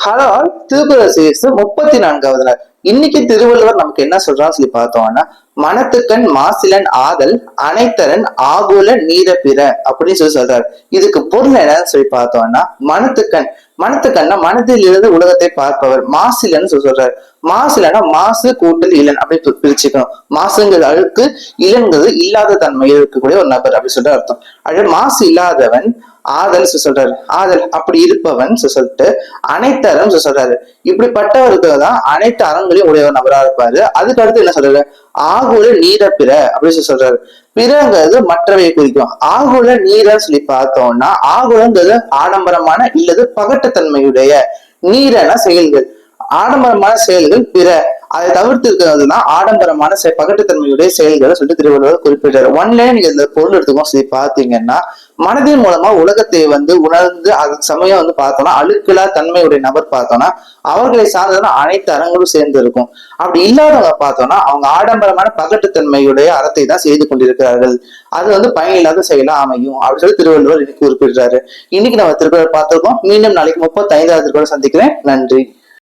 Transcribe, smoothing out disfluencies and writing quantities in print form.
Hello, Thirukkural series 34வது நாள். இன்னைக்கு திருவள்ளுவர் நமக்கு என்ன சொல்றான்னு சொல்லி பார்த்தோம்னா, மனத்துக்கண் மாசிலன் ஆதல் அனைத்தரன் ஆகுல நீர பிற அப்படின்னு சொல்லி சொல்றாரு. இதுக்கு பொருள் என்னன்னு சொல்லி பார்த்தோம்னா, மனத்துக்கண்ணா மனதில் இருந்து உலகத்தை பார்ப்பவர். மாசிலன்னு சொல்லி சொல்றாரு. மாசிலன்னா மாசு கூட்டல் இளன் அப்படி பிரிச்சுக்கணும். மாசுங்கிறது அழுக்கு, இளன்கிறது இல்லாத தன்மையில் இருக்கக்கூடிய ஒரு நபர் அப்படி சொல்ற அர்த்தம். அது மாசு இல்லாதவன் ஆதல் சொல்றாரு. ஆதல் அப்படி இருப்பவன் சொல்லிட்டு அனைத்து அறம் சொல்றாரு. இப்படிப்பட்டவருக்கு தான் அனைத்து அறங்களையும் உடைய நபரா இருப்பாரு. அதுக்கு அடுத்து என்ன சொல்றாரு, ஆகுல நீர பிற அப்படின்னு சொல்றாரு. பிறங்கிறது மற்றவையை குறிக்கும். ஆகுல நீரன்னு சொல்லி பார்த்தோம்னா, ஆகுலங்கிறது ஆடம்பரமான இல்லது பகட்டுத்தன்மையுடைய, நீரன செயல்கள். ஆடம்பரமான செயல்கள் பிற, அதை தவிர்த்து இருக்கிறதுதான் ஆடம்பரமான பகட்டுத்தன்மையுடைய செயல்களை சொல்லிட்டு திருவள்ளுவர் குறிப்பிட்டாரு. ஒன்லைன் நீங்க இந்த பொருள் எடுத்துக்கோ சொல்லி பாத்தீங்கன்னா, மனதின் மூலமா உலகத்தை உணர்ந்து அது சமயம் பார்த்தோம்னா அழுக்கலா தன்மையுடைய நபர் பார்த்தோம்னா அவர்களை சார்ந்ததுன்னா அனைத்து அறங்களும் சேர்ந்து இருக்கும். அப்படி இல்லாதவங்க பார்த்தோம்னா அவங்க ஆடம்பரமான பகட்டுத்தன்மையுடைய அறத்தை தான் செய்து கொண்டிருக்கிறார்கள். அது பயனில்லாத செயலா அமையும் அப்படின்னு சொல்லி திருவள்ளுவர் இன்னைக்கு குறிப்பிடுறாரு. இன்னைக்கு நம்ம திருக்குறள் பார்த்திருக்கோம். மீண்டும் நாளைக்கு 35வது திருக்குறள் சந்திக்கிறேன். நன்றி.